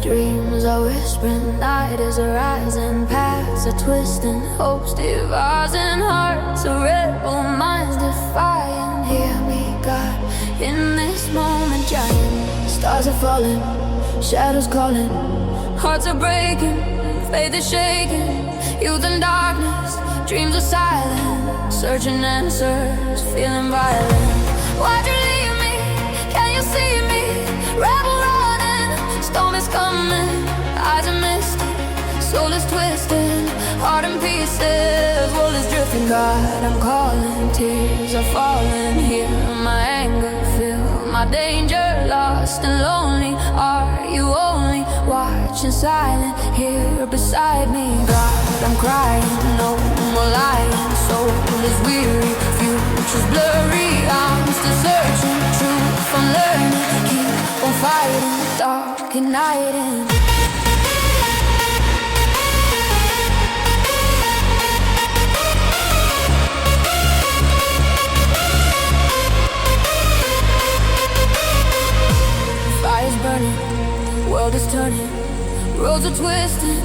Dreams are whispering, night is arising, paths are twisting, hopes devising, hearts are rebel, minds defying. Hear me, God, in this moment, giant stars are falling, shadows calling, hearts are breaking, faith is shaking. Youth in darkness, dreams are silent, searching answers, feeling violent. Why'd you leave me? Can you see me? Rebel running, storm is coming, eyes are misty, soul is twisted, heart in pieces, world is drifting. God, I'm calling, tears are falling. Hear my anger, feel my danger, lost and lonely. Are you only watching silent here beside me? God, I'm crying, no more lying, soul is weary, future's blurry. I'm still searching, truth I'm learning, keep on fighting, dark and night and fire's burning, world is turning, roads are twisting,